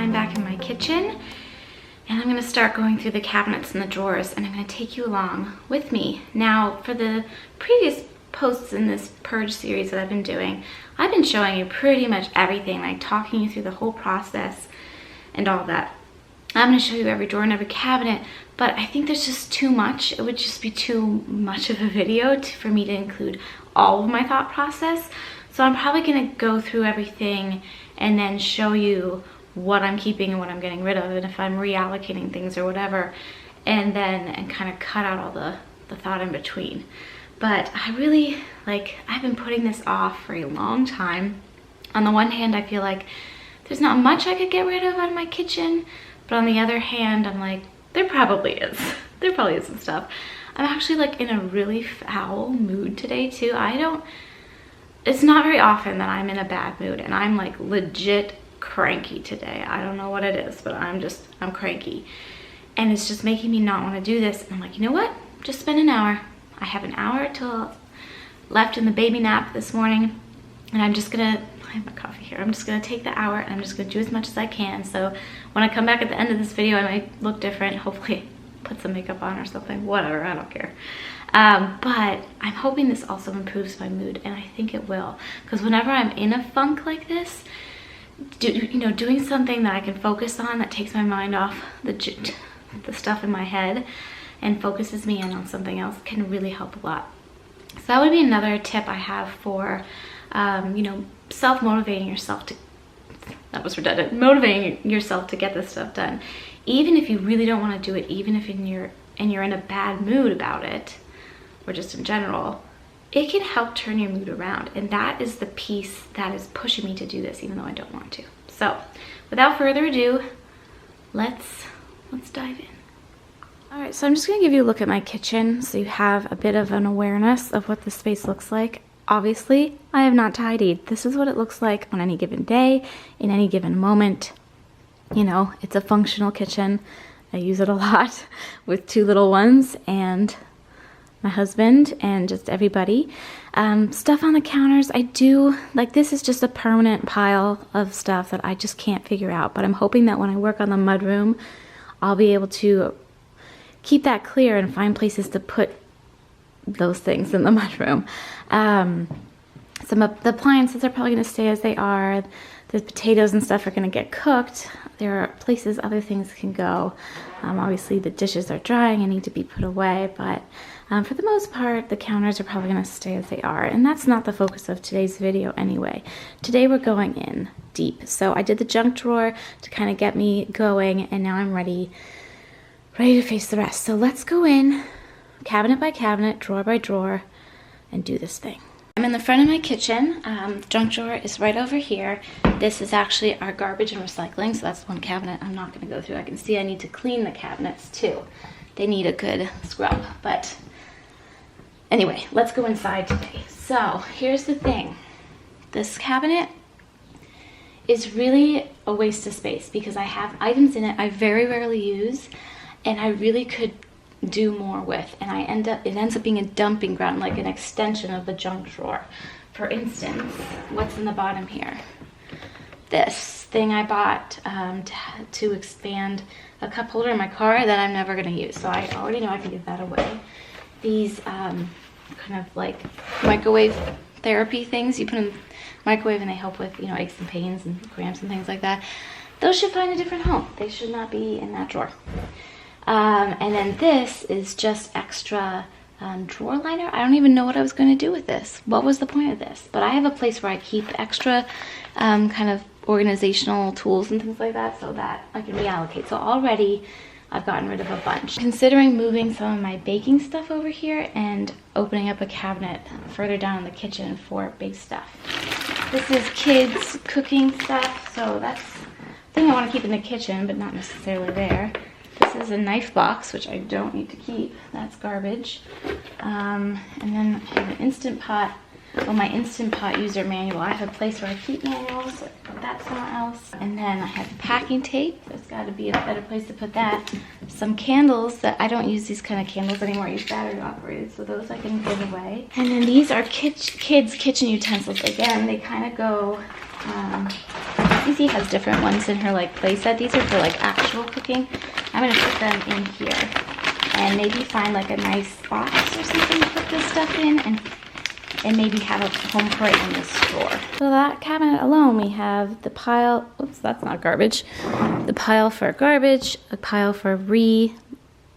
I'm back in my kitchen and I'm gonna start going through the cabinets and the drawers, and I'm gonna take you along with me. Now, for the previous posts in this purge series that I've been doing, I've been showing you pretty much everything, like talking you through the whole process and all that. I'm gonna show you every drawer and every cabinet, but I think there's just too much. It would just be too much of a video for me to include all of my thought process. So I'm probably gonna go through everything and then show you what I'm keeping and what I'm getting rid of, and if I'm reallocating things or whatever, and kind of cut out all the thought in between. But I really, I've been putting this off for a long time. On the one hand, I feel like there's not much I could get rid of out of my kitchen, but on the other hand, I'm like, there probably is. There probably is some stuff. I'm actually in a really foul mood today too. It's not very often that I'm in a bad mood, and I'm legit cranky today. I don't know what it is, but I'm cranky. And it's just making me not want to do this. And I'm like, you know what? Just spend an hour. I have an hour till left in the baby nap this morning, and I have my coffee here. I'm just gonna take the hour and I'm just gonna do as much as I can. So when I come back at the end of this video, I might look different. Hopefully put some makeup on or something, whatever, I don't care. But I'm hoping this also improves my mood, and I think it will. Because whenever I'm in a funk like this, doing something that I can focus on, that takes my mind off the stuff in my head and focuses me in on something else, can really help a lot. So that would be another tip I have for, self-motivating yourself to, that was redundant, motivating yourself to get this stuff done. Even if you really don't want to do it, even if you're in a bad mood about it, or just in general, it can help turn your mood around. And that is the piece that is pushing me to do this, even though I don't want to. So without further ado, let's dive in. All right, so I'm just gonna give you a look at my kitchen so you have a bit of an awareness of what the space looks like. Obviously, I have not tidied. This is what it looks like on any given day, in any given moment. It's a functional kitchen. I use it a lot with 2 little ones and my husband and just everybody. Stuff on the counters, I do, this is just a permanent pile of stuff that I just can't figure out. But I'm hoping that when I work on the mudroom, I'll be able to keep that clear and find places to put those things in the mudroom. Some of the appliances are probably going to stay as they are. The potatoes and stuff are going to get cooked. There are places other things can go. Obviously the dishes are drying and need to be put away, but for the most part, the counters are probably going to stay as they are. And that's not the focus of today's video anyway. Today we're going in deep. So I did the junk drawer to kind of get me going, and now I'm ready to face the rest. So let's go in cabinet by cabinet, drawer by drawer, and do this thing. I'm in the front of my kitchen. Junk drawer is right over here. This is actually our garbage and recycling, so that's one cabinet I'm not going to go through. I can see I need to clean the cabinets too. They need a good scrub, but anyway, let's go inside today. So here's the thing. This cabinet is really a waste of space because I have items in it I very rarely use, and I really could do more with, and it ends up being a dumping ground, like an extension of the junk drawer. For instance, what's in the bottom here? This thing I bought to expand a cup holder in my car that I'm never going to use, so I already know I can give that away. These kind of microwave therapy things you put in the microwave and they help with aches and pains and cramps and things like that. Those should find a different home. They should not be in that drawer. And then this is just extra drawer liner. I don't even know what I was going to do with this. What was the point of this? But I have a place where I keep extra kind of organizational tools and things like that so that I can reallocate. So already I've gotten rid of a bunch. Considering moving some of my baking stuff over here and opening up a cabinet further down in the kitchen for big stuff. This is kids cooking stuff, so that's the thing I want to keep in the kitchen, but not necessarily there. This is a knife box, which I don't need to keep. That's garbage. And then I have an Instant Pot. Well, my Instant Pot user manual. I have a place where I keep manuals. So I put that somewhere else. And then I have packing tape. There's got to be a better place to put that. Some candles that I don't use these kind of candles anymore. I use battery operated, so those I can give away. And then these are kids' kitchen utensils. Again, they kind of go Cece has different ones in her like playset. These are for like actual cooking. I'm gonna put them in here and maybe find like a nice box or something to put this stuff in, and maybe have a home for it in this drawer. So that cabinet alone, we have the pile, oops, that's not garbage. The pile for garbage, a pile for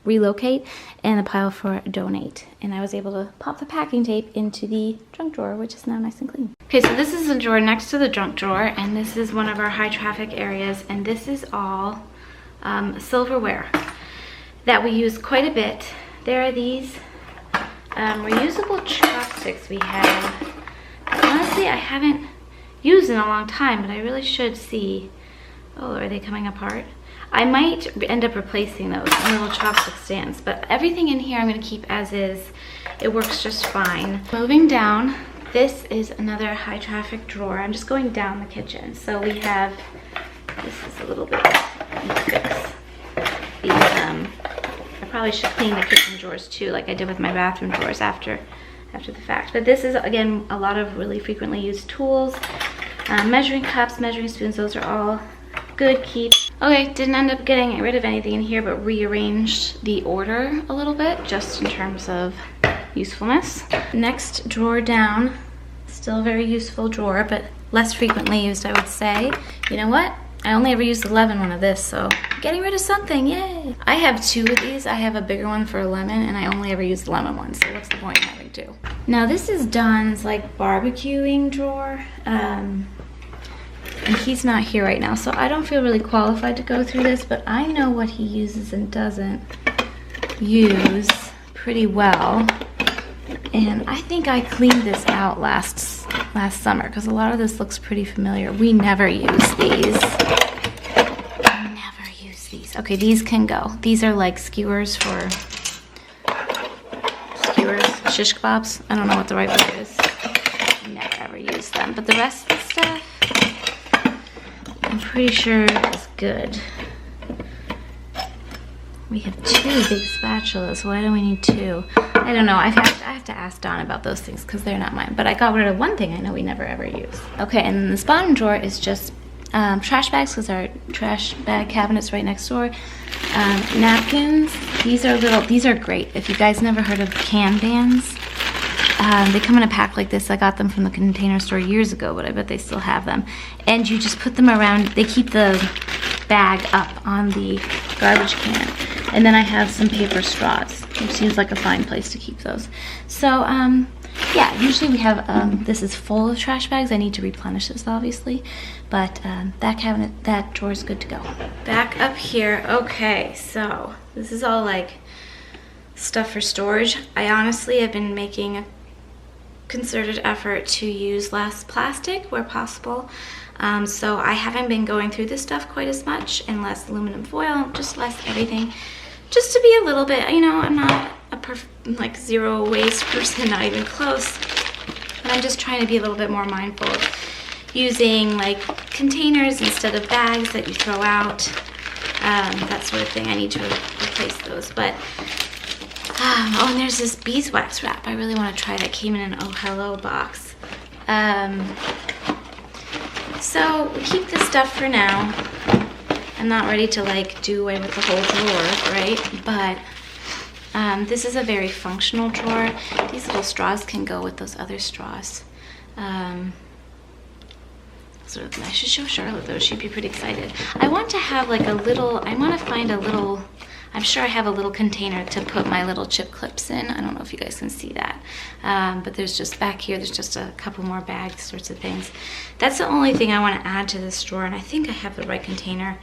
relocate, and a pile for donate. And I was able to pop the packing tape into the junk drawer, which is now nice and clean. Okay, so this is a drawer next to the junk drawer, and this is one of our high traffic areas, and this is all silverware that we use quite a bit. There are these reusable chopsticks we have. Honestly, I haven't used in a long time, but I really should see. Oh, are they coming apart? I might end up replacing those little chopstick stands, but everything in here I'm going to keep as is. It works just fine. Moving down, this is another high traffic drawer. I'm just going down the kitchen. So we have, this is a little bit, let me fix these. I probably should clean the kitchen drawers too, like I did with my bathroom drawers after the fact. But this is, again, a lot of really frequently used tools. Measuring cups, measuring spoons, those are all good keep. Okay, didn't end up getting rid of anything in here, but rearranged the order a little bit, just in terms of usefulness. Next drawer down, still a very useful drawer, but less frequently used, I would say. You know what? I only ever used the lemon one of this, so getting rid of something, yay! I have two of these. I have a bigger one for a lemon, and I only ever use the lemon one, so what's the point in having two? Now this is Don's like barbecuing drawer, and he's not here right now, so I don't feel really qualified to go through this, but I know what he uses and doesn't use pretty well. And I think I cleaned this out last summer, because a lot of this looks pretty familiar. We never use these. Never use these. Okay, these can go. These are like skewers for shish kebabs. I don't know what the right word is. Never ever use them. But the rest of the stuff, I'm pretty sure is good. We have two big spatulas. Why do we need two? I don't know. I have to ask Dawn about those things because they're not mine. But I got rid of one thing I know we never ever use. Okay, and then this bottom drawer is just trash bags, because our trash bag cabinet's right next door. Napkins. These are great. If you guys never heard of Kanbans, they come in a pack like this. I got them from the Container Store years ago, but I bet they still have them. And you just put them around. They keep the bag up on the garbage can. And then I have some paper straws, which seems like a fine place to keep those. So, yeah, usually we have, this is full of trash bags. I need to replenish this, obviously. But that drawer is good to go. Back up here. Okay, so this is all like stuff for storage. I honestly have been making a concerted effort to use less plastic where possible. So I haven't been going through this stuff quite as much, and less aluminum foil, just less everything. Just to be a little bit, you know, I'm not a like zero waste person, not even close. But I'm just trying to be a little bit more mindful of using like containers instead of bags that you throw out, that sort of thing. I need to replace those. But oh, and there's this beeswax wrap I really want to try that came in an Oh Hello box. So we keep this stuff for now. I'm not ready to like do away with the whole drawer, right? But this is a very functional drawer. These little straws can go with those other straws. So I should show Charlotte though, she'd be pretty excited. I want to have like a little, I want to find a little, I'm sure I have a little container to put my little chip clips in. I don't know if you guys can see that. But there's just back here, there's just a couple more bags, sorts of things. That's the only thing I want to add to this drawer, and I think I have the right container.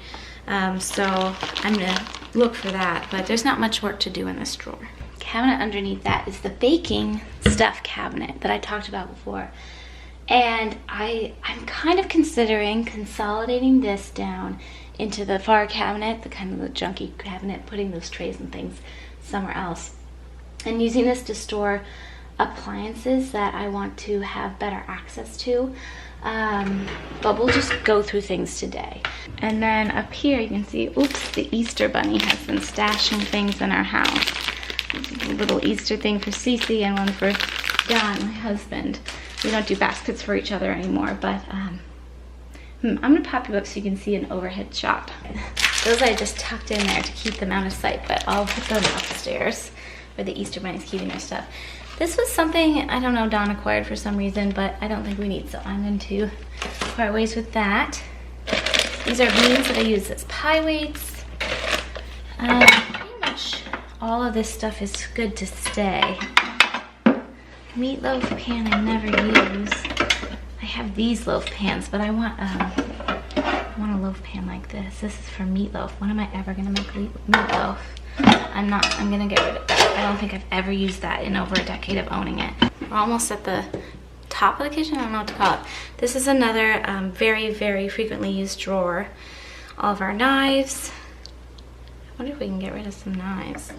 So I'm gonna look for that, but there's not much work to do in this drawer. Cabinet underneath that is the baking stuff cabinet that I talked about before. And I'm kind of considering consolidating this down into the far cabinet, the kind of the junky cabinet, putting those trays and things somewhere else, and using this to store appliances that I want to have better access to. But we'll just go through things today. And then up here you can see, oops, the Easter bunny has been stashing things in our house. A little Easter thing for Cece and one for Don, my husband. We don't do baskets for each other anymore, but I'm gonna pop you up so you can see an overhead shot. Those I just tucked in there to keep them out of sight, but I'll put them upstairs where the Easter Bunny's keeping their stuff. This was something, I don't know, Dawn acquired for some reason, but I don't think we need, so I'm going to part ways with that. These are beans that I use as pie weights. Pretty much all of this stuff is good to stay. Meatloaf pan I never use. I have these loaf pans, but I want a loaf pan like this. This is for meatloaf. When am I ever gonna make meatloaf? I'm gonna get rid of that. I don't think I've ever used that in over a decade of owning it. We're almost at the top of the kitchen, I don't know what to call it. This is another very, very frequently used drawer. All of our knives. I wonder if we can get rid of some knives.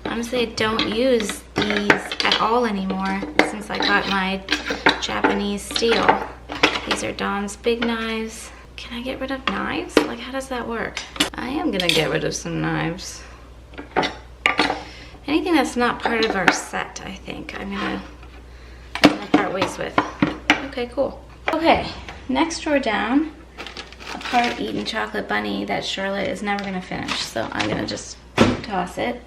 Honestly, I don't use these at all anymore since I got my Japanese steel. These are Dawn's big knives. Can I get rid of knives? Like, how does that work? I am gonna get rid of some knives. Anything that's not part of our set, I think I'm gonna part ways with. Okay, cool. Okay, next drawer down, a part eaten chocolate bunny that Charlotte is never gonna finish, so I'm gonna just toss it.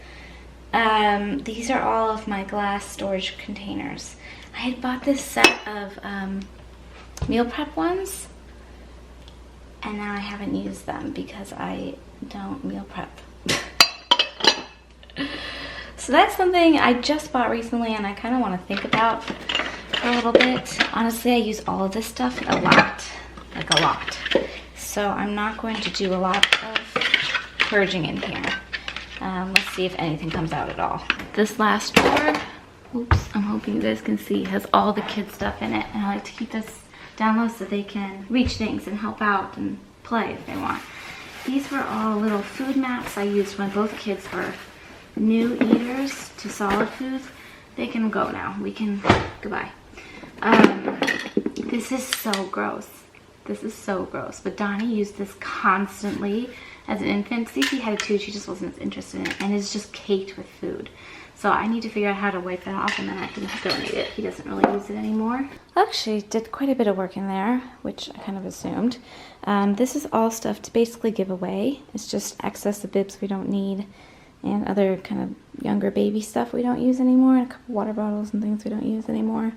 These are all of my glass storage containers. I had bought this set of meal prep ones, and now I haven't used them because I don't meal prep. So that's something I just bought recently and I kind of want to think about for a little bit. Honestly, I use all of this stuff a lot, like a lot. So I'm not going to do a lot of purging in here. Let's see if anything comes out at all. This last drawer, oops, I'm hoping you guys can see, has all the kids' stuff in it. And I like to keep this down low so they can reach things and help out and play if they want. These were all little food maps I used when both kids were new eaters to solid foods. They can go now. We can, goodbye. This is so gross. This is so gross. But Donnie used this constantly as an infant. Cece had it too. She just wasn't as interested in it. And it's just caked with food. So I need to figure out how to wipe that off and then I can donate it. He doesn't really use it anymore. Actually, did quite a bit of work in there, which I kind of assumed. This is all stuff to basically give away. It's just excess of bibs we don't need and other kind of younger baby stuff we don't use anymore. And a couple water bottles and things we don't use anymore.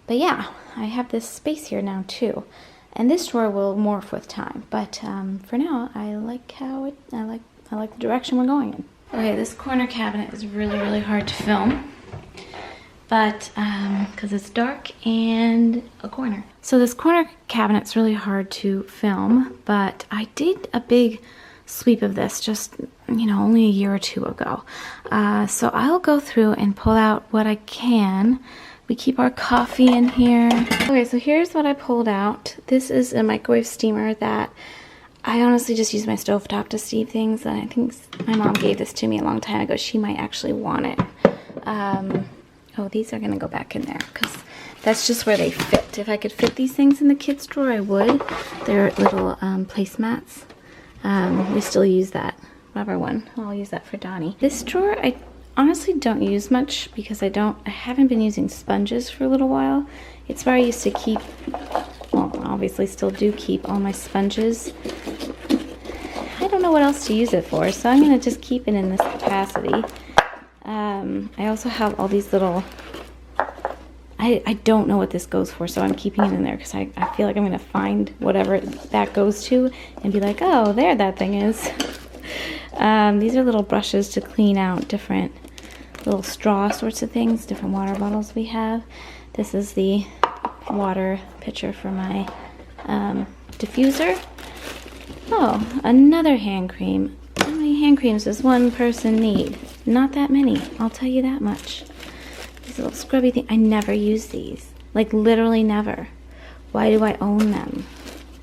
But yeah, I have this space here now too. And this drawer will morph with time. But for now, I like how I like the direction we're going in. Okay, this corner cabinet is really, really hard to film. But, because it's dark and a corner. So this corner cabinet's really hard to film, but I did a big sweep of this just, you know, only a year or two ago. So I'll go through and pull out what I can. We keep our coffee in here. Okay, so here's what I pulled out. This is a microwave steamer that I honestly just use my stovetop to steam things, and I think my mom gave this to me a long time ago. She might actually want it. Oh, these are gonna go back in there because that's just where they fit. If I could fit these things in the kids' drawer, I would. They're little placemats. We still use that rubber one. I'll use that for Donnie. This drawer, I honestly don't use much because I haven't been using sponges for a little while. It's where I used to keep, well, obviously still do keep all my sponges. I don't know what else to use it for, so I'm gonna just keep it in this capacity. I also have all these little, I don't know what this goes for, so I'm keeping it in there because I feel like I'm gonna find whatever that goes to and be like, oh, there that thing is. These are little brushes to clean out different little straw sorts of things, different water bottles we have. This is the water pitcher for my diffuser. Oh, another hand cream. How many hand creams does one person need? Not that many, I'll tell you that much. These little scrubby things, I never use these. Like literally never. Why do I own them?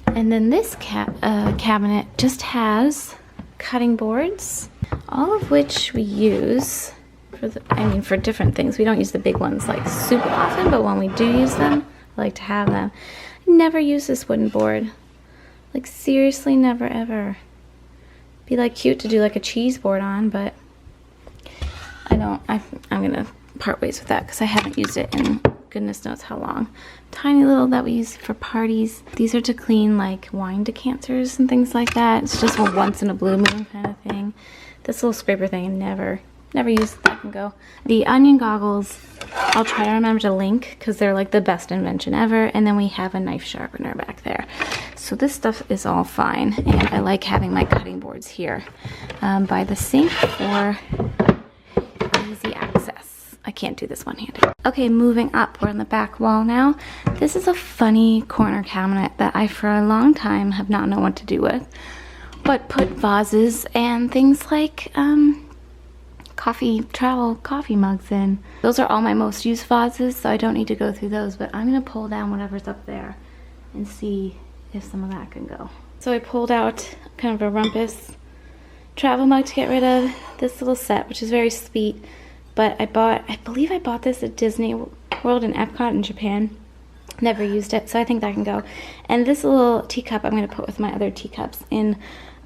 And then this cabinet just has cutting boards, all of which we use for different things. We don't use the big ones like super often, but when we do use them, I like to have them. I never use this wooden board. Like seriously, never ever. Be like cute to do like a cheese board on, but I don't. I'm gonna part ways with that because I haven't used it in goodness knows how long. Tiny little that we use for parties. These are to clean like wine decanters and things like that. It's just a once in a blue moon kind of thing. This little scraper thing, I never used. That can go. The onion goggles, I'll try to remember to link because they're like the best invention ever. And then we have a knife sharpener back there. So this stuff is all fine. And I like having my cutting boards here by the sink for easy access. I can't do this one-handed. Okay, moving up, we're on the back wall now. This is a funny corner cabinet that I for a long time have not known what to do with, but put vases and things like travel coffee mugs in. Those are all my most used vases, so I don't need to go through those, but I'm gonna pull down whatever's up there and see if some of that can go. So I pulled out kind of a rumpus travel mug to get rid of this little set, which is very sweet. But I believe I bought this at Disney World in Epcot in Japan. Never used it, so I think that can go. And this little teacup I'm going to put with my other teacups in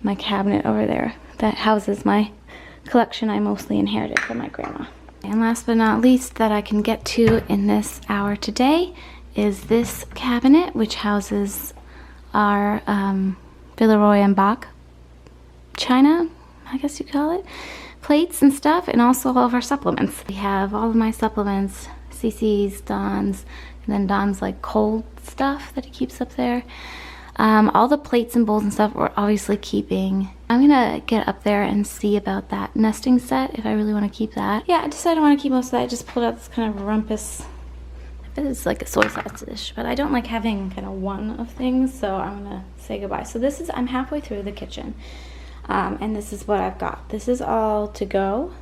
my cabinet over there that houses my collection I mostly inherited from my grandma. And last but not least that I can get to in this hour today is this cabinet, which houses our Villeroy and Bach china, I guess you call it, plates and stuff, and also all of our supplements. We have all of my supplements, CC's, Don's, and then Don's like cold stuff that he keeps up there. All the plates and bowls and stuff we're obviously keeping. I'm gonna get up there and see about that nesting set if I really want to keep that. Yeah, I decided I want to keep most of that. I just pulled out this kind of rumpus. I bet it's like a soy sauce dish, but I don't like having kind of one of things, so I'm gonna say goodbye. So this is, I'm halfway through the kitchen. And this is what I've got. This is all to go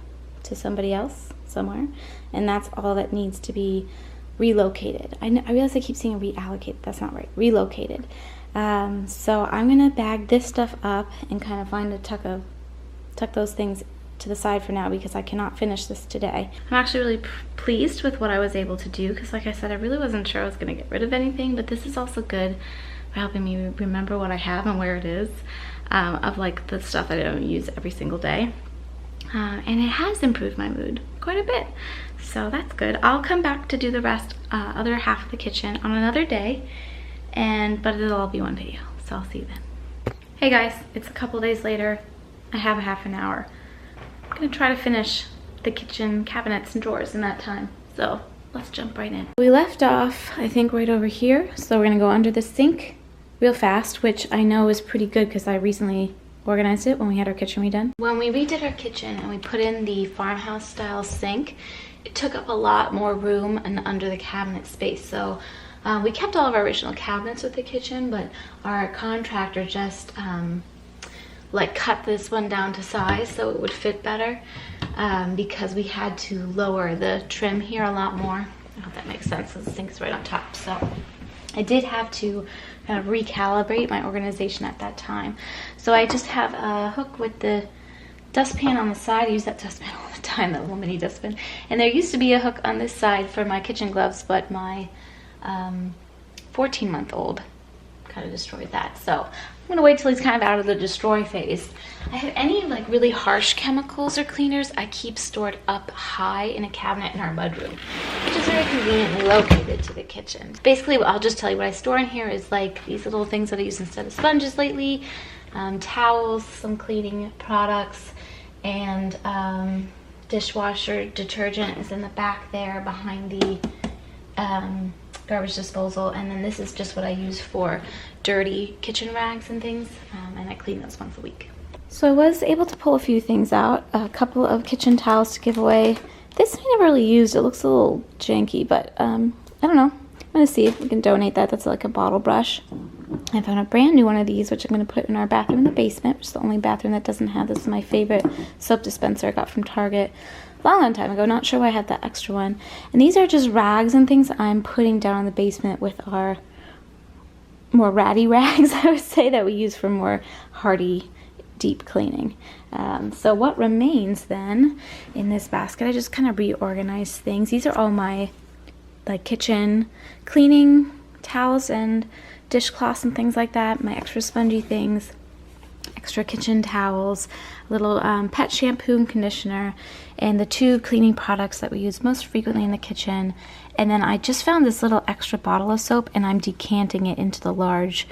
to somebody else somewhere, and that's all that needs to be relocated. I realize I keep saying reallocated. That's not right. Relocated. So I'm gonna bag this stuff up and kind of find a tuck those things to the side for now because I cannot finish this today. I'm actually really pleased with what I was able to do because, like I said, I really wasn't sure I was gonna get rid of anything, but this is also good for helping me remember what I have and where it is. Of like the stuff that I don't use every single day. And it has improved my mood quite a bit. So that's good. I'll come back to do the rest, other half of the kitchen on another day, but it'll all be one video. So I'll see you then. Hey guys, it's a couple days later. I have a half an hour. I'm gonna try to finish the kitchen cabinets and drawers in that time. So let's jump right in. We left off, I think, right over here. So we're gonna go under the sink real fast, which I know is pretty good because I recently organized it when we had our kitchen redone. When we redid our kitchen and we put in the farmhouse style sink, it took up a lot more room and under the cabinet space. So we kept all of our original cabinets with the kitchen, but our contractor just like cut this one down to size so it would fit better because we had to lower the trim here a lot more. I hope that makes sense because the sink is right on top. So I did have to kind of recalibrate my organization at that time. So I just have a hook with the dustpan on the side. I use that dustpan all the time, that little mini dustpan. And there used to be a hook on this side for my kitchen gloves, but my 14-month-old kind of destroyed that. So I'm gonna wait till he's kind of out of the destroy phase. I have any like really harsh chemicals or cleaners I keep stored up high in a cabinet in our mudroom, which is very conveniently located to the kitchen. Basically, I'll just tell you what I store in here is like these little things that I use instead of sponges lately, towels, some cleaning products, and dishwasher detergent is in the back there behind the garbage disposal, and then this is just what I use for dirty kitchen rags and things, and I clean those once a week. So I was able to pull a few things out, a couple of kitchen towels to give away. This I never really used. It looks a little janky, but I don't know. I'm gonna see if we can donate that. That's like a bottle brush. I found a brand new one of these, which I'm gonna put in our bathroom in the basement, which is the only bathroom that doesn't have this. Is my favorite soap dispenser I got from Target a long time ago. Not sure why I had that extra one. And these are just rags and things I'm putting down in the basement with our more ratty rags, I would say, that we use for more hardy, deep cleaning. So what remains then in this basket, I just kind of reorganized things. These are all my like kitchen cleaning towels and dishcloths and things like that, my extra spongy things. extra kitchen towels, a little pet shampoo and conditioner, and the 2 cleaning products that we use most frequently in the kitchen. And then I just found this little extra bottle of soap, and I'm decanting it into the large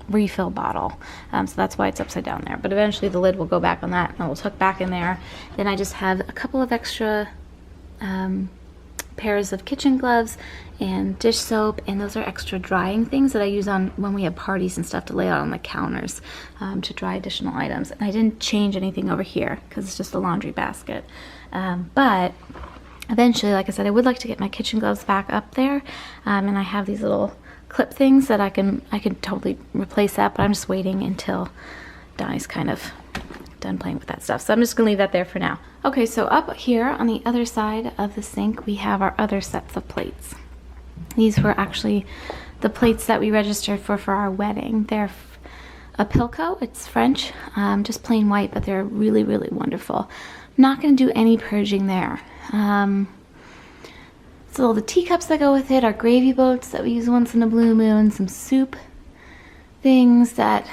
refill bottle. So that's why it's upside down there. But eventually the lid will go back on that, and it will tuck back in there. Then I just have a couple of extra pairs of kitchen gloves and dish soap, and those are extra drying things that I use on when we have parties and stuff to lay out on the counters to dry additional items. And I didn't change anything over here because it's just a laundry basket. But eventually, like I said, I would like to get my kitchen gloves back up there, and I have these little clip things that I can totally replace that, but I'm just waiting until Donnie's kind of done playing with that stuff. So I'm just gonna leave that there for now. Okay, so up here on the other side of the sink, we have our other sets of plates. These were actually the plates that we registered for our wedding. They're a Pilko, it's French, just plain white, but they're really, really wonderful. I'm not gonna do any purging there. So the teacups that go with it, our gravy boats that we use once in a blue moon, some soup things that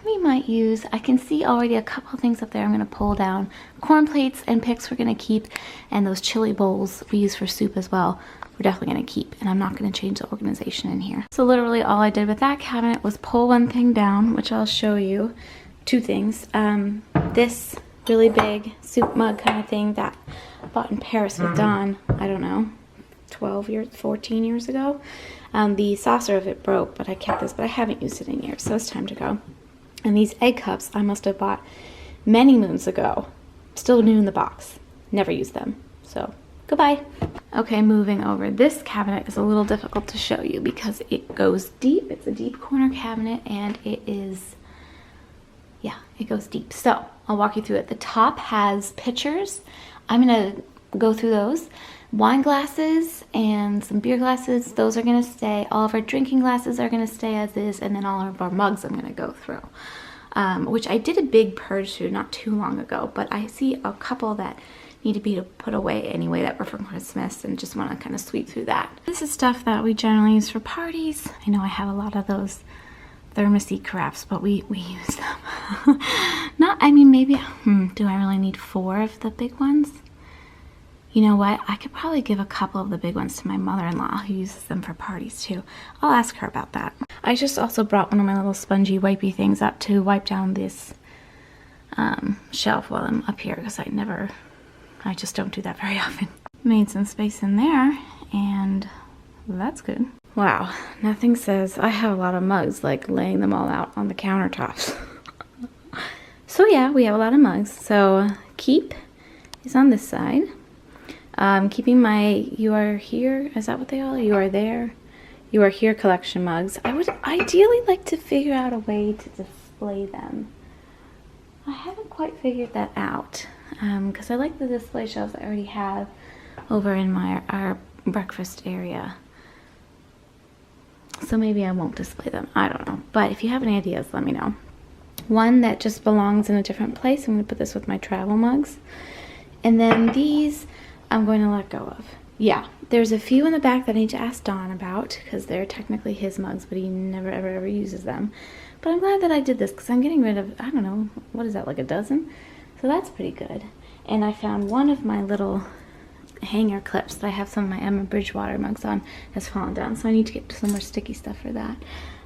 we might use. I can see already a couple of things up there I'm going to pull down. Corn plates and picks we're going to keep, and those chili bowls we use for soup as well, we're definitely going to keep, and I'm not going to change the organization in here. So literally all I did with that cabinet was pull one thing down, which I'll show you. 2 things. This really big soup mug kind of thing that I bought in Paris with Dawn, I don't know, 14 years ago. The saucer of it broke, but I kept this, but I haven't used it in years, so it's time to go. And these egg cups I must have bought many moons ago. Still new in the box. Never used them. So, goodbye. Okay, moving over. This cabinet is a little difficult to show you because it goes deep. It's a deep corner cabinet, and it is, yeah, it goes deep. So, I'll walk you through it. The top has pitchers. I'm going to go through those. Wine glasses and some beer glasses, those are going to stay. All of our drinking glasses are going to stay as is, and then all of our mugs I'm going to go through, which I did a big purge to not too long ago, but I see a couple that need to be put away anyway that were from Christmas, and just want to kind of sweep through that. This is stuff that we generally use for parties. I know I have a lot of those thermosy crafts, but we use them. Not, I mean, maybe, do I really need 4 of the big ones? You know what? I could probably give a couple of the big ones to my mother-in-law who uses them for parties too. I'll ask her about that. I just also brought one of my little spongy wipey things up to wipe down this shelf while I'm up here, because I just don't do that very often. Made some space in there, and that's good. Wow, nothing says I have a lot of mugs like laying them all out on the countertops. So yeah, we have a lot of mugs. So keep is on this side. Keeping my You Are Here, is that what they all are? You Are There, You Are Here collection mugs. I would ideally like to figure out a way to display them. I haven't quite figured that out, because I like the display shelves I already have over in our breakfast area. So maybe I won't display them, I don't know. But if you have any ideas, let me know. One that just belongs in a different place, I'm going to put this with my travel mugs. And then these I'm going to let go of. Yeah, there's a few in the back that I need to ask Don about, because they're technically his mugs, but he never ever uses them. But I'm glad that I did this, because I'm getting rid of, I don't know, what is that, like a dozen? So that's pretty good. And I found one of my little hanger clips that I have some of my Emma Bridgewater mugs on has fallen down, so I need to get some more sticky stuff for that.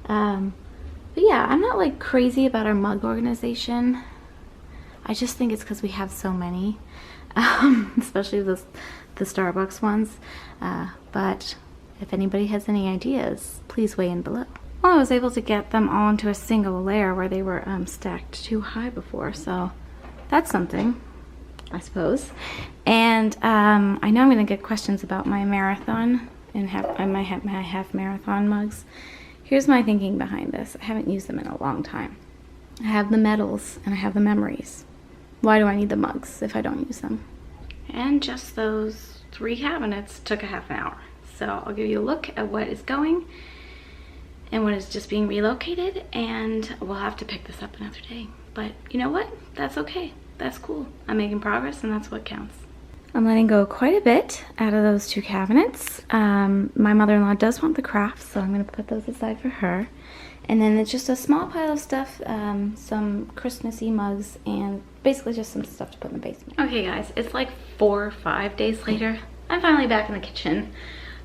But yeah, I'm not like crazy about our mug organization. I just think it's because we have so many. Especially the Starbucks ones, but if anybody has any ideas, please weigh in below. Well, I was able to get them all into a single layer where they were stacked too high before, so that's something, I suppose. And I know I'm going to get questions about my marathon and my half marathon mugs. Here's my thinking behind this. I haven't used them in a long time. I have the medals and I have the memories. Why do I need the mugs if I don't use them? And just those 3 cabinets took a half an hour. So I'll give you a look at what is going and what is just being relocated, and we'll have to pick this up another day. But you know what? That's okay. That's cool. I'm making progress, and that's what counts. I'm letting go quite a bit out of those 2 cabinets. My mother-in-law does want the crafts, so I'm going to put those aside for her. And then it's just a small pile of stuff, some Christmassy mugs, and basically just some stuff to put in the basement. Okay guys, it's like 4 or 5 days later. I'm finally back in the kitchen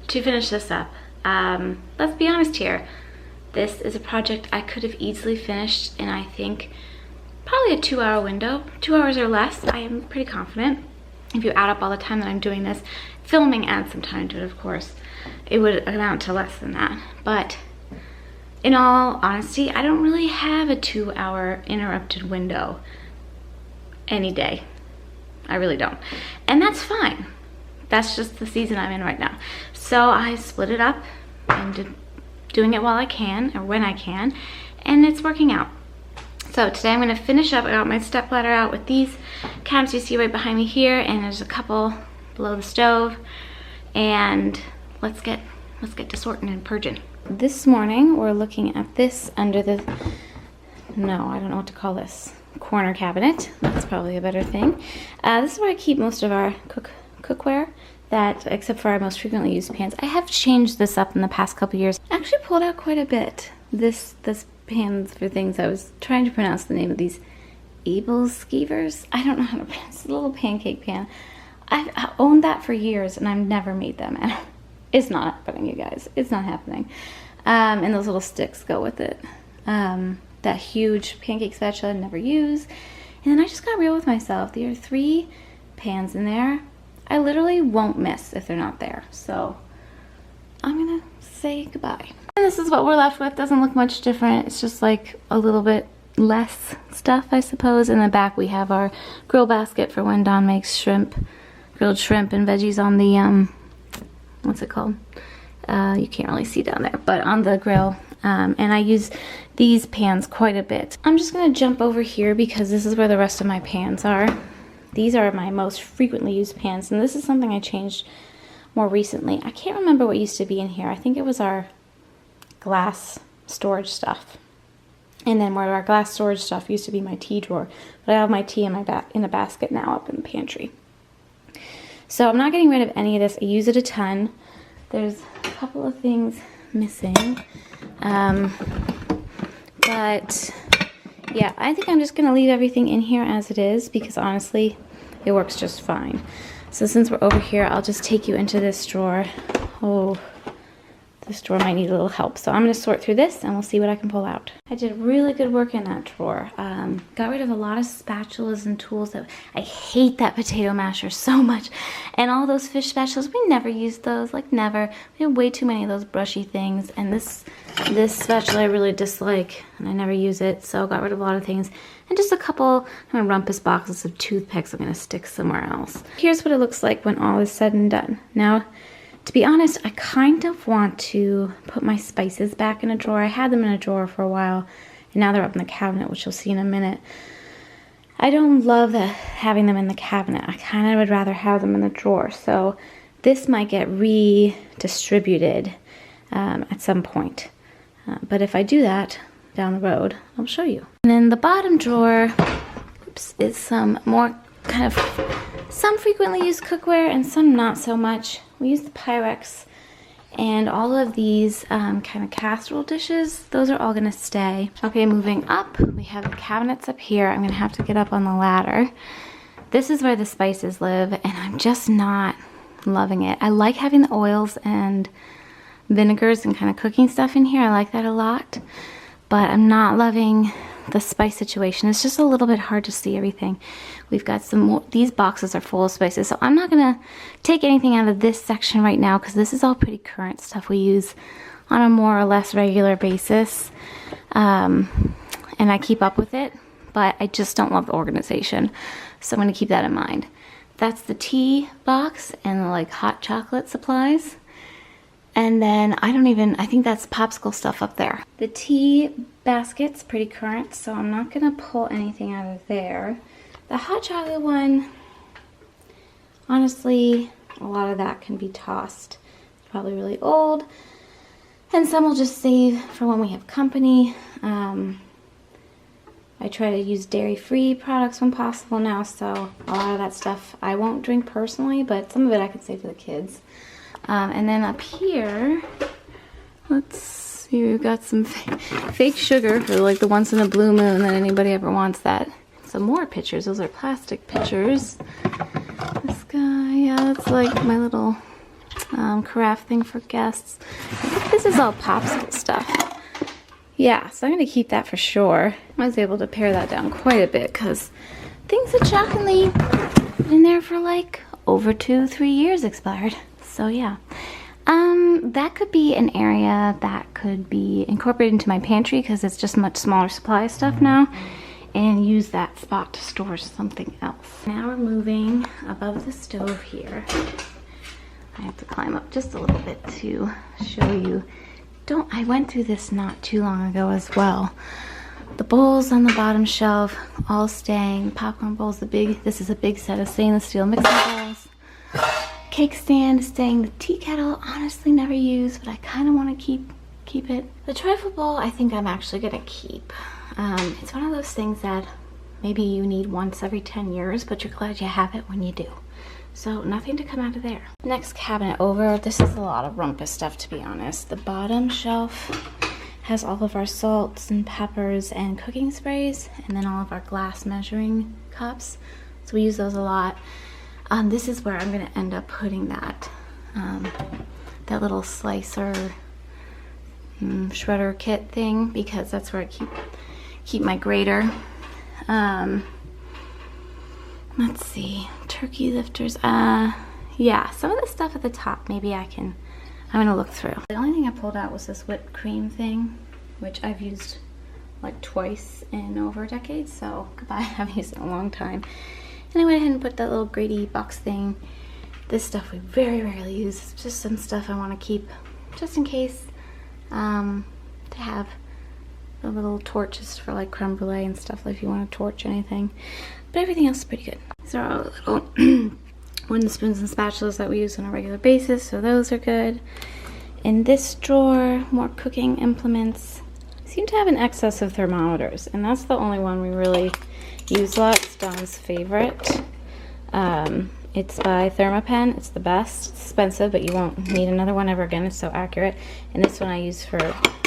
to finish this up. Let's be honest here. This is a project I could have easily finished in, I think, probably a 2-hour window, 2 hours or less. I am pretty confident. If you add up all the time that I'm doing this, filming adds some time to it, of course. It would amount to less than that. But in all honesty, I don't really have a 2-hour interrupted window any day. I really don't. And that's fine. That's just the season I'm in right now. So I split it up and doing it while I can, or when I can, and it's working out. So today I'm gonna finish up. I got my step ladder out with these cabinets you see right behind me here, and there's a couple below the stove, and let's get to sorting and purging. This morning we're looking at this under the, no, I don't know what to call this, corner cabinet. That's probably a better thing. This is where I keep most of our cookware, that except for our most frequently used pans. I have changed this up in the past couple years. I actually pulled out quite a bit. This pans for things. I was trying to pronounce the name of these Abelskivers. I don't know how to pronounce the little pancake pan. I've owned that for years and I've never made them. And it's not happening, you guys. It's not happening. And those little sticks go with it. That huge pancake spatula I never use. And then I just got real with myself. There are 3 pans in there. I literally won't miss if they're not there. So I'm gonna say goodbye. And this is what we're left with. Doesn't look much different. It's just like a little bit less stuff, I suppose. In the back we have our grill basket for when Dawn makes grilled shrimp and veggies on the, what's it called? You can't really see down there, but on the grill. And I use these pans quite a bit. I'm just gonna jump over here because this is where the rest of my pans are. These are my most frequently used pans, and this is something I changed more recently. I can't remember what used to be in here. I think it was our glass storage stuff. And then where our glass storage stuff used to be my tea drawer. But I have my tea in a basket now up in the pantry. So I'm not getting rid of any of this. I use it a ton. There's a couple of things missing. But yeah, I think I'm just gonna leave everything in here as it is because honestly, it works just fine. So since we're over here, I'll just take you into this drawer. Oh, this drawer might need a little help. So I'm gonna sort through this and we'll see what I can pull out. I did really good work in that drawer. Got rid of a lot of spatulas and tools. I hate that potato masher so much. And all those fish spatulas, we never used those, like never. We have way too many of those brushy things. And this spatula I really dislike and I never use it. So got rid of a lot of things. And just a couple kind of rumpus boxes of toothpicks I'm gonna stick somewhere else. Here's what it looks like when all is said and done. Now, to be honest, I kind of want to put my spices back in a drawer. I had them in a drawer for a while, and now they're up in the cabinet, which you'll see in a minute. I don't love having them in the cabinet. I kind of would rather have them in the drawer. So this might get redistributed at some point. But if I do that down the road, I'll show you. And then the bottom drawer, is some more kind of, some frequently used cookware and some not so much. We use the Pyrex and all of these kind of casserole dishes, those are all gonna stay. Okay, moving up, we have the cabinets up here. I'm gonna have to get up on the ladder. This is where the spices live and I'm just not loving it. I like having the oils and vinegars and kind of cooking stuff in here. I like that a lot, but I'm not loving the spice situation. It's just a little bit hard to see everything. We've got some more, these boxes are full of spices, so I'm not gonna take anything out of this section right now because this is all pretty current stuff we use on a more or less regular basis. And I keep up with it, but I just don't love the organization. So I'm gonna keep that in mind. That's the tea box and the like hot chocolate supplies. And then I think that's popsicle stuff up there. The tea basket's pretty current, so I'm not gonna pull anything out of there. The hot chocolate one, honestly, a lot of that can be tossed. It's probably really old. And some will just save for when we have company. I try to use dairy-free products when possible now, so a lot of that stuff I won't drink personally, but some of it I could save for the kids. And then up here, let's See, we've got some fake sugar for like the once in a blue moon that anybody ever wants that. Some more pitchers. Those are plastic pitchers. This guy, yeah, that's like my little carafe thing for guests. This is all popsicle stuff. Yeah, so I'm going to keep that for sure. I was able to pare that down quite a bit because things had shockingly been in there for like over 2-3 years expired. So yeah. That could be an area that could be incorporated into my pantry because it's just much smaller supply of stuff now, and use that spot to store something else. Now we're moving above the stove here. I have to climb up just a little bit to show you. I went through this not too long ago as well. The bowls on the bottom shelf all staying. Popcorn bowls, this is a big set of stainless steel mixing bowls. Cake stand staying. The tea kettle, honestly never used, but I kind of want to keep it. The trifle bowl, I think I'm actually gonna keep. It's one of those things that maybe you need once every 10 years, but you're glad you have it when you do. So nothing to come out of there. Next cabinet over, this is a lot of rumpus stuff, to be honest. The bottom shelf has all of our salts and peppers and cooking sprays, and then all of our glass measuring cups. So we use those a lot. This is where I'm gonna end up putting that little slicer shredder kit thing, because that's where I keep my grater. Let's see, turkey lifters. Yeah, some of the stuff at the top, maybe I'm gonna look through. The only thing I pulled out was this whipped cream thing, which I've used like twice in over a decade, so goodbye, I haven't used it in a long time. And I went ahead and put that little Grady box thing. This stuff we very rarely use. It's just some stuff I want to keep just in case, to have the little torches for like creme brulee and stuff, like if you want to torch anything. But everything else is pretty good. These are all little wooden spoons and spatulas that we use on a regular basis, so those are good. In this drawer, more cooking implements. I seem to have an excess of thermometers, and that's the only one we really use a lot. It's Dawn's favorite. It's by Thermapen. It's the best. It's expensive, but you won't need another one ever again. It's so accurate. And this one I use for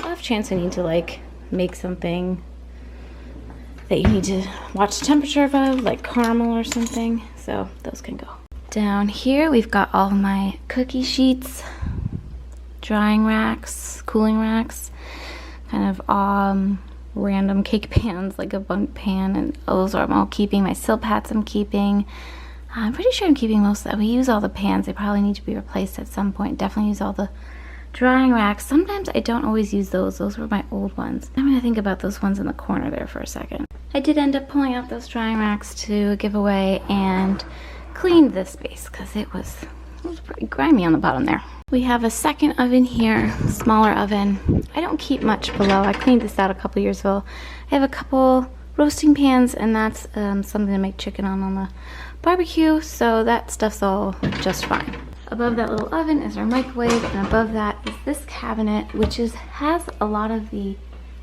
off chance I need to like make something that you need to watch the temperature of, like caramel or something. So those can go. Down here we've got all my cookie sheets, drying racks, cooling racks, kind of random cake pans, like a bundt pan, and those are I'm all keeping. My silpats I'm keeping. I'm pretty sure I'm keeping most of that. We use all the pans. They probably need to be replaced at some point. Definitely use all the drying racks. Sometimes I don't always use those. Those were my old ones. I'm gonna think about those ones in the corner there for a second. I did end up pulling out those drying racks to give away and cleaned this space because it was pretty grimy on the bottom there. We have a second oven here, smaller oven. I don't keep much below. I cleaned this out a couple years ago. I have a couple roasting pans, and that's something to make chicken on the barbecue, so that stuff's all just fine. Above that little oven is our microwave, and above that is this cabinet, which has a lot of the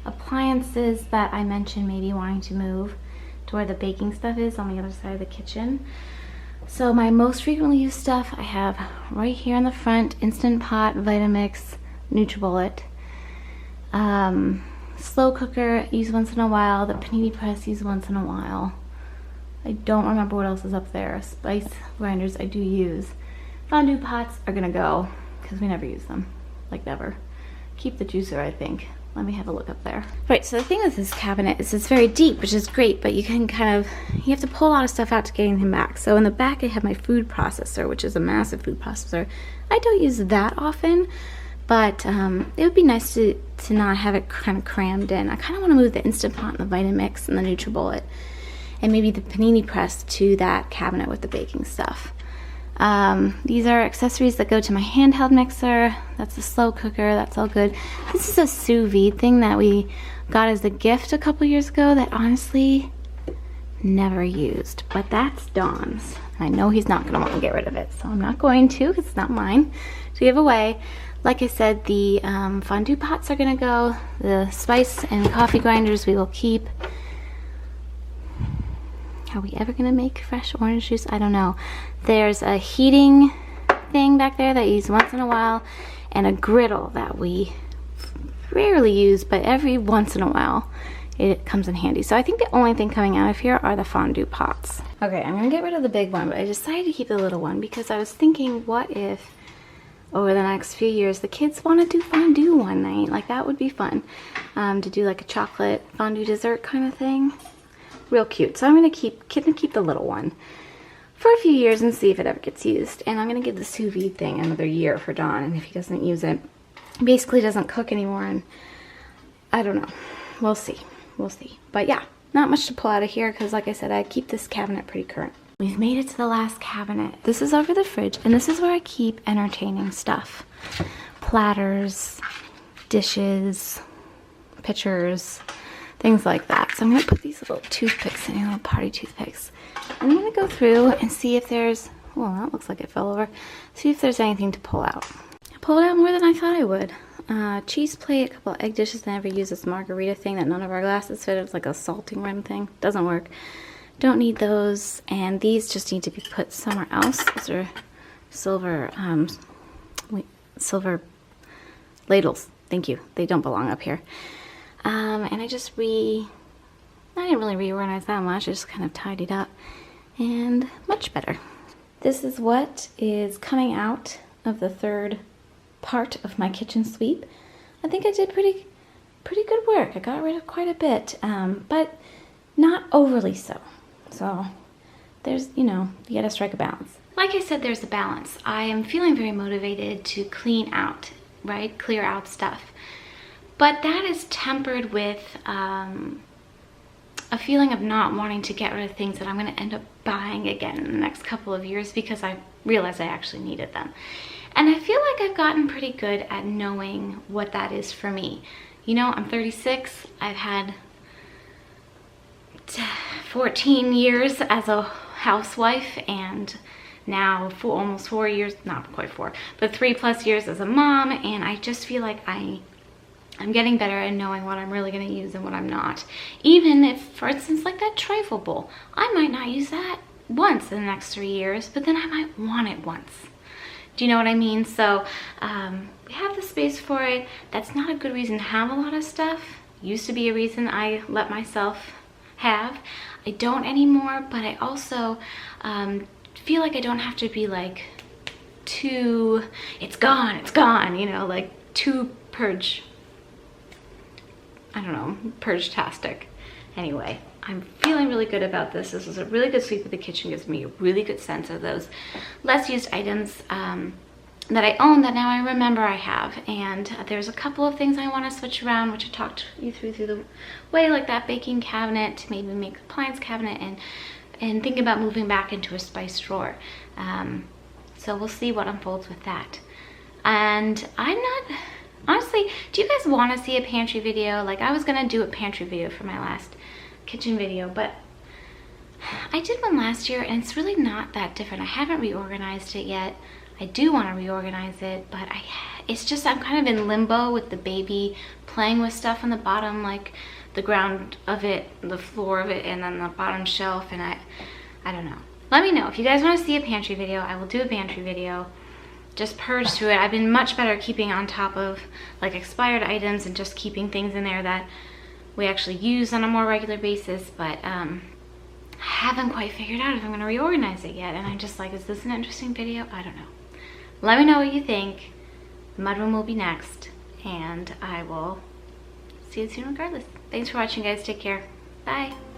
appliances that I mentioned maybe wanting to move to where the baking stuff is on the other side of the kitchen. So my most frequently used stuff I have right here in the front: Instant Pot, Vitamix, NutriBullet, slow cooker, use once in a while, the panini press, use once in a while. I don't remember what else is up there. Spice grinders I do use. Fondue pots are gonna go because we never use them, like never. Keep the juicer, I think. Let me have a look up there. Right, so the thing with this cabinet is it's very deep, which is great, but you can you have to pull a lot of stuff out to get anything back. So in the back I have my food processor, which is a massive food processor. I don't use that often, but it would be nice to not have it kind of crammed in. I kind of want to move the Instant Pot and the Vitamix and the NutriBullet and maybe the panini press to that cabinet with the baking stuff. These are accessories that go to my handheld mixer. That's a slow cooker. That's all good. This is a sous vide thing that we got as a gift a couple years ago that honestly never used, but that's Dawn's. I know he's not gonna want to get rid of it, so I'm not going to, because it's not mine to give away. Like I said, the fondue pots are gonna go. The spice and coffee grinders we will keep. Are we ever gonna make fresh orange juice? I don't know. There's a heating thing back there that I use once in a while, and a griddle that we rarely use, but every once in a while it comes in handy. So I think the only thing coming out of here are the fondue pots. Okay, I'm gonna get rid of the big one, but I decided to keep the little one because I was thinking, what if over the next few years the kids want to do fondue one night? Like, that would be fun, to do like a chocolate fondue dessert kind of thing. Real cute. So I'm gonna keep the little one for a few years and see if it ever gets used. And I'm gonna give the sous vide thing another year for Don, and if he doesn't use it, basically doesn't cook anymore, and I don't know. We'll see. We'll see. But yeah, not much to pull out of here because, like I said, I keep this cabinet pretty current. We've made it to the last cabinet. This is over the fridge, and this is where I keep entertaining stuff. Platters, dishes, pitchers, things like that. So I'm gonna put these little toothpicks in here, little party toothpicks. And I'm gonna go through and see if there's, well, that looks like it fell over. See if there's anything to pull out. I pulled out more than I thought I would. Cheese plate, a couple egg dishes. I never use this margarita thing that none of our glasses fit. It's like a salting rim thing. Doesn't work. Don't need those. And these just need to be put somewhere else. Those are silver, silver ladles. Thank you. They don't belong up here. And I didn't really reorganize that much. I just kind of tidied up, and much better. This is what is coming out of the third part of my kitchen sweep. I think I did pretty good work. I got rid of quite a bit, but not overly so. So there's, you gotta strike a balance. Like I said, there's a balance. I am feeling very motivated to clean out, right? Clear out stuff. But that is tempered with a feeling of not wanting to get rid of things that I'm going to end up buying again in the next couple of years because I realized I actually needed them. And I feel like I've gotten pretty good at knowing what that is for me. I'm 36. I've had 14 years as a housewife, and now for almost 4 years, not quite 4, but 3+ years as a mom, and I just feel like I'm getting better at knowing what I'm really going to use and what I'm not. Even if, for instance, like that trifle bowl, I might not use that once in the next 3 years, but then I might want it once. Do you know what I mean? So we have the space for it. That's not a good reason to have a lot of stuff. Used to be a reason I let myself have. I don't anymore, but I also feel like I don't have to be like too, it's gone, like too purge. I don't know, purge-tastic. Anyway, I'm feeling really good about this. This was a really good sweep of the kitchen. Gives me a really good sense of those less used items that I own that now I remember I have. And there's a couple of things I want to switch around, which I talked you through the way, like that baking cabinet to maybe make the appliance cabinet, and thinking about moving back into a spice drawer. So we'll see what unfolds with that. And honestly, do you guys want to see a pantry video? Like, I was gonna do a pantry video for my last kitchen video, but I did one last year and it's really not that different. I haven't reorganized it yet. I do want to reorganize it, but it's just I'm kind of in limbo with the baby playing with stuff on the bottom, like the ground of it, the floor of it, and then the bottom shelf, and I don't know. Let me know if you guys want to see a pantry video. I will do a pantry video. Just purge through it. I've been much better keeping on top of like expired items and just keeping things in there that we actually use on a more regular basis, but I haven't quite figured out if I'm going to reorganize it yet, and I'm just like, is this an interesting video? I don't know. Let me know what you think. The mudroom will be next, and I will see you soon regardless. Thanks for watching, guys. Take care. Bye.